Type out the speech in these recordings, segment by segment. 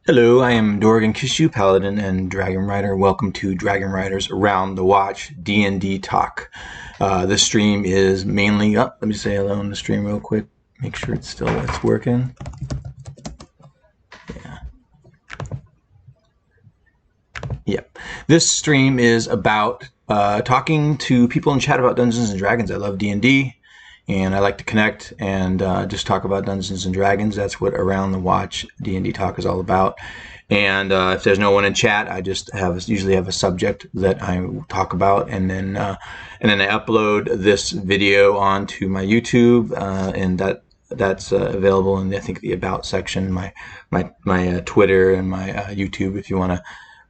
Hello, I am Doragon, Kishu, Paladin, and Dragon Rider. Welcome to Dragon Riders Around the Watch D&D Talk. This stream is mainly up. Let me say hello on the stream real quick. Make sure it's working. Yeah. Yep. This stream is about talking to people in chat about Dungeons and Dragons. I love D&D. And I like to connect and just talk about Dungeons and Dragons. That's what Around the Watch D&D Talk is all about. And if there's no one in chat, I just usually have a subject that I talk about, and then I upload this video onto my YouTube, and that's available in I think the About section, my Twitter and my YouTube, if you want to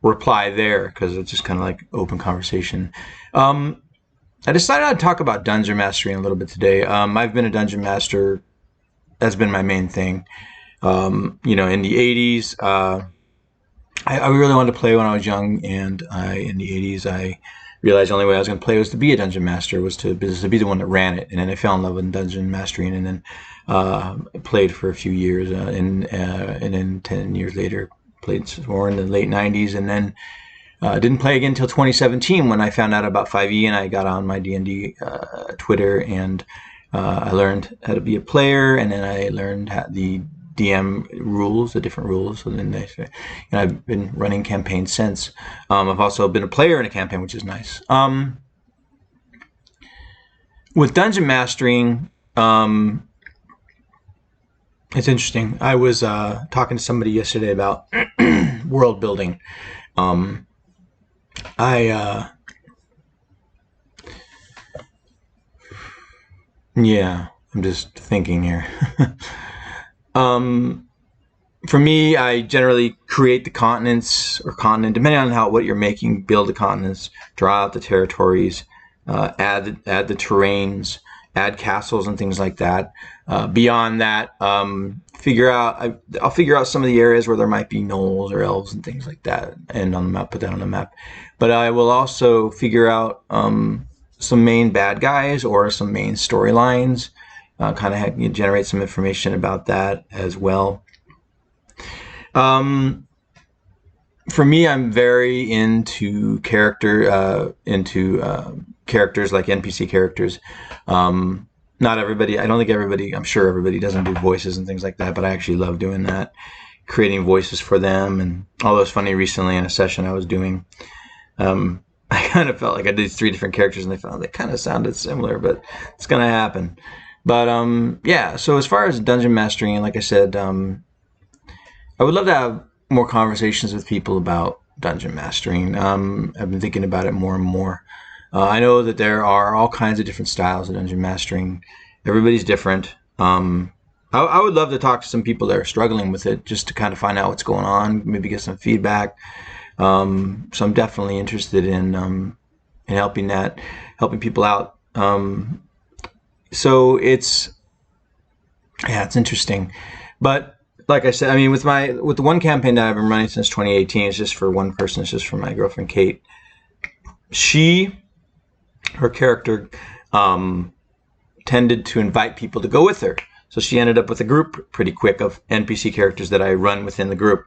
reply there, because it's just kind of like open conversation. I decided I'd talk about dungeon mastering a little bit today. I've been a dungeon master. That's been my main thing. In the 80s, I really wanted to play when I was young, and in the 80s, I realized the only way I was going to play was to be a dungeon master, was to be the one that ran it. And then I fell in love with dungeon mastering, and then played for a few years, and then 10 years later, played more in the late 90s, and then didn't play again until 2017 when I found out about 5e, and I got on my D&D Twitter, and I learned how to be a player, and then I learned the DM rules, the different rules. So then I've been running campaigns since. I've also been a player in a campaign, which is nice. With dungeon mastering, it's interesting. I was talking to somebody yesterday about world building. I'm just thinking here. For me, I generally create the continents or continent, depending on what you're making, build the continents, draw out the territories, add the terrains, add castles and things like that. Beyond that, I'll figure out some of the areas where there might be gnolls or elves and things like that, and on the map, put that on the map. But I will also figure out some main bad guys or some main storylines, kind of generate some information about that as well. For me, I'm very into characters like NPC characters. Not everybody, I don't think everybody, I'm sure everybody doesn't do voices and things like that, but I actually love doing that, creating voices for them. And although it's funny, recently in a session I was doing, I kind of felt like I did 3 different characters, and they kind of sounded similar, but it's going to happen. But so as far as dungeon mastering, like I said, I would love to have more conversations with people about dungeon mastering. I've been thinking about it more and more. I know that there are all kinds of different styles of dungeon mastering. Everybody's different. I would love to talk to some people that are struggling with it, just to kind of find out what's going on, maybe get some feedback. So I'm definitely interested in helping people out. So it's interesting. But like I said, I mean, with the one campaign that I've been running since 2018, it's just for one person. It's just for my girlfriend Kate. Her character tended to invite people to go with her. So she ended up with a group pretty quick of NPC characters that I run within the group.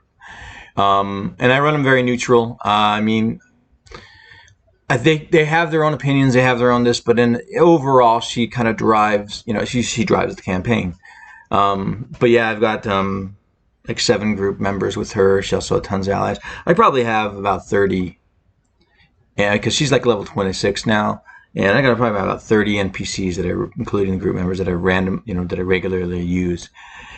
And I run them very neutral. I mean, I think they have their own opinions, they have their own this, but overall, she kind of drives, she drives the campaign. But yeah, I've got like 7 group members with her. She also has tons of allies. I probably have about 30, because she's like level 26 now. And I got probably about 30 NPCs that are, including the group members, that are random, that I regularly use.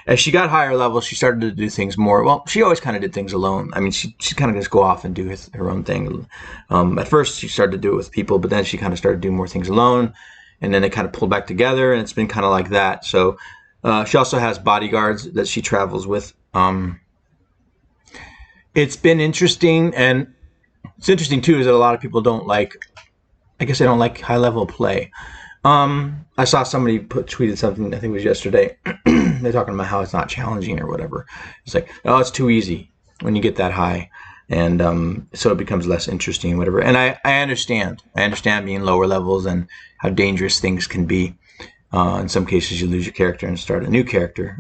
As she got higher level, she started to do things more. Well, she always kind of did things alone. I mean, she kind of just go off and do her own thing. At first, she started to do it with people, but then she kind of started doing more things alone. And then they kind of pulled back together, and it's been kind of like that. So she also has bodyguards that she travels with. It's been interesting, and it's interesting, too, is that a lot of people don't like, I guess they don't like high-level play. I saw somebody tweeted something, I think it was yesterday. They're talking about how it's not challenging or whatever. It's like, oh, it's too easy when you get that high. And so it becomes less interesting, whatever. And I understand. I understand being lower levels and how dangerous things can be. In some cases, you lose your character and start a new character.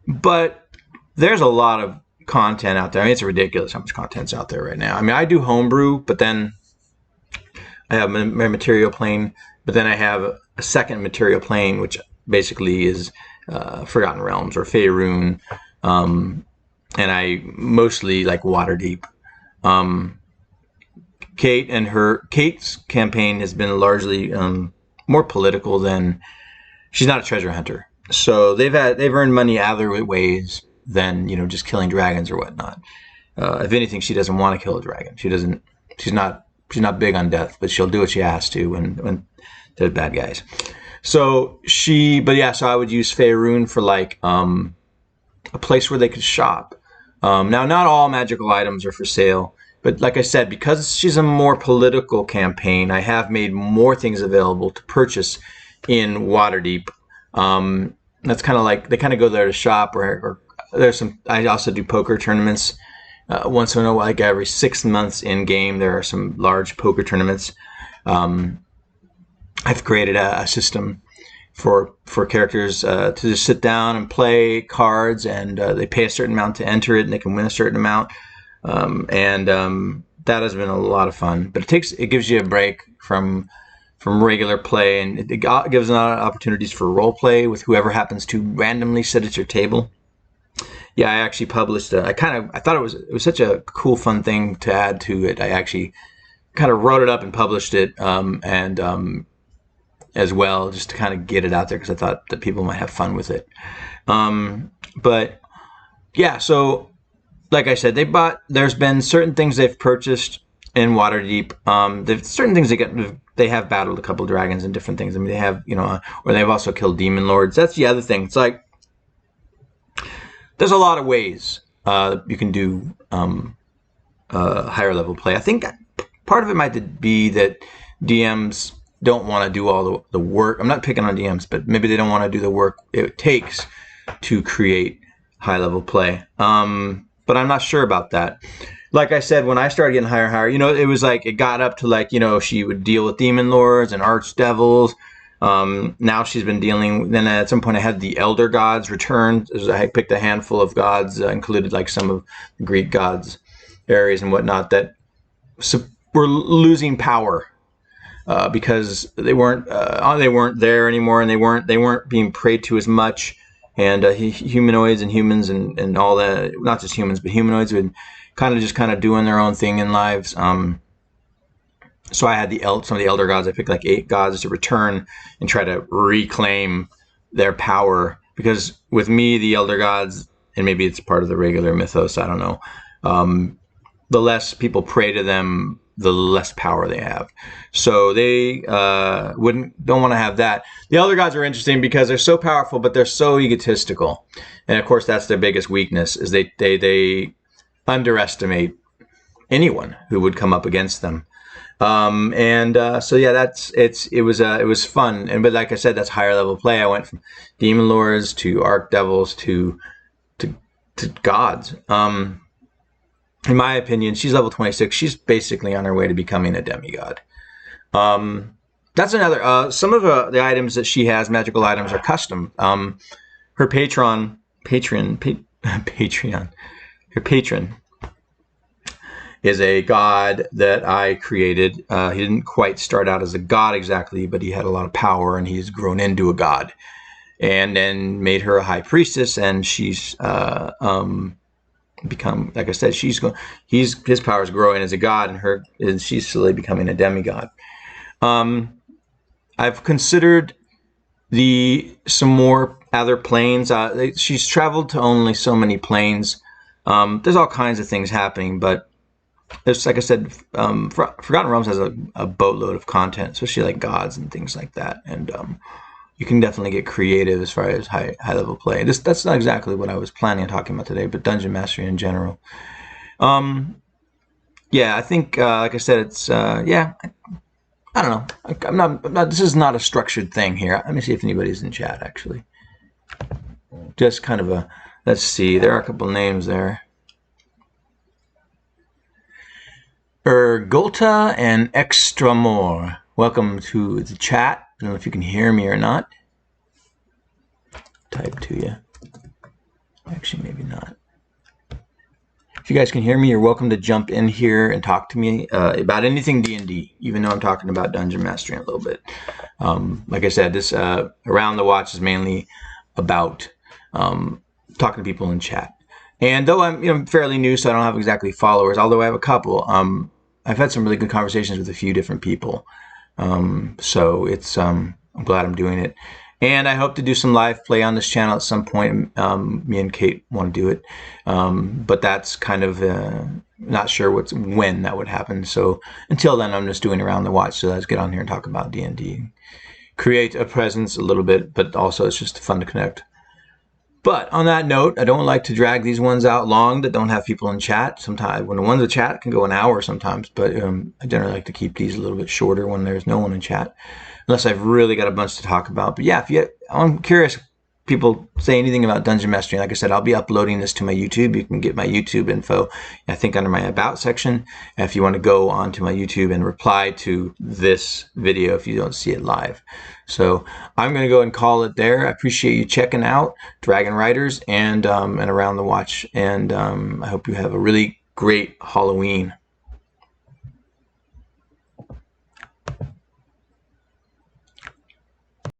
But there's a lot of content out there. I mean, it's ridiculous how much content's out there right now. I mean, I do homebrew, but then I have my material plane, but then I have a second material plane, which basically is Forgotten Realms or Faerun, and I mostly like Waterdeep. Kate's campaign has been largely more political than, she's not a treasure hunter, so they've earned money other ways than, you know, just killing dragons or whatnot. If anything, she doesn't want to kill a dragon. She's not big on death, but she'll do what she has to when there's bad guys. So so I would use Faerun for like a place where they could shop. Now, not all magical items are for sale, but like I said, because she's a more political campaign, I have made more things available to purchase in Waterdeep. That's kind of like, they kind of go there to shop, or there's some, I also do poker tournaments. Once in a while, like every 6 months in game, there are some large poker tournaments. I've created a system for characters to just sit down and play cards, and they pay a certain amount to enter it, and they can win a certain amount. That has been a lot of fun. But it gives you a break from regular play, and it gives a lot of opportunities for role play with whoever happens to randomly sit at your table. Yeah, I actually published. I thought it was such a cool, fun thing to add to it. I actually kind of wrote it up and published it, as well, just to kind of get it out there, because I thought that people might have fun with it. But yeah, so like I said, there's been certain things they've purchased in Waterdeep. There's certain things they have battled a couple of dragons and different things. I mean, they have, you know, or they've also killed demon lords. That's the other thing. It's like, there's a lot of ways you can do higher level play. I think part of it might be that DMs don't want to do all the work. I'm not picking on DMs, but maybe they don't want to do the work it takes to create high level play. But I'm not sure about that. Like I said, when I started getting higher, you know, it was like, it got up to like, you know, she would deal with demon lords and archdevils. Now she's been dealing, then at some point I had the elder gods return. I picked a handful of gods, included like some of the Greek gods, Ares and whatnot, that were losing power because they weren't there anymore, and they weren't being prayed to as much. And humanoids and humans and all that, not just humans, but humanoids would kind of doing their own thing in lives. So I had some of the elder gods. I picked like 8 gods to return and try to reclaim their power. Because with me, the elder gods, and maybe it's part of the regular mythos, I don't know, the less people pray to them, the less power they have. So they don't want to have that. The elder gods are interesting because they're so powerful, but they're so egotistical. And of course, that's their biggest weakness, is they underestimate anyone who would come up against them. So yeah, it was fun. But like I said, that's higher level play. I went from demon lords to archdevils to gods. In my opinion, she's level 26. She's basically on her way to becoming a demigod. That's another. Some of the items that she has, magical items, are custom. Her patron, is a god that I created. He didn't quite start out as a god exactly, but he had a lot of power, and he's grown into a god. And then made her a high priestess, and she's become, like I said, his power is growing as a god, and she's slowly becoming a demigod. I've considered some more other planes. She's traveled to only so many planes. There's all kinds of things happening, but there's, like I said, Forgotten Realms has a boatload of content, especially like gods and things like that. And you can definitely get creative as far as high level play. That's not exactly what I was planning on talking about today, but dungeon mastery in general. Yeah, I think, like I said, it's yeah. I don't know. I'm not. This is not a structured thing here. Let me see if anybody's in chat. Actually, just kind of a. Let's see. There are a couple names there. Ergolta and Extramore. Welcome to the chat. I don't know if you can hear me or not. Type to you. Actually, maybe not. If you guys can hear me, you're welcome to jump in here and talk to me about anything D&D, even though I'm talking about dungeon mastering a little bit. Like I said, this Around the Watch is mainly about talking to people in chat. And though I'm fairly new, so I don't have exactly followers, although I have a couple, I've had some really good conversations with a few different people. So it's I'm glad I'm doing it. And I hope to do some live play on this channel at some point. Me and Kate want to do it. But that's kind of not sure when that would happen. So until then, I'm just doing Around the Watch. So let's get on here and talk about D&D. Create a presence a little bit, but also it's just fun to connect. But on that note, I don't like to drag these ones out long that don't have people in chat. Sometimes when the ones in chat can go an hour sometimes, but I generally like to keep these a little bit shorter when there's no one in chat, unless I've really got a bunch to talk about. But yeah, I'm curious, people say anything about dungeon mastering. Like I said, I'll be uploading this to my YouTube. You can get my YouTube info, I think, under my About section. If you want to go onto my YouTube and reply to this video if you don't see it live. So I'm going to go and call it there. I appreciate you checking out Dragon Riders and Around the Watch. And I hope you have a really great Halloween.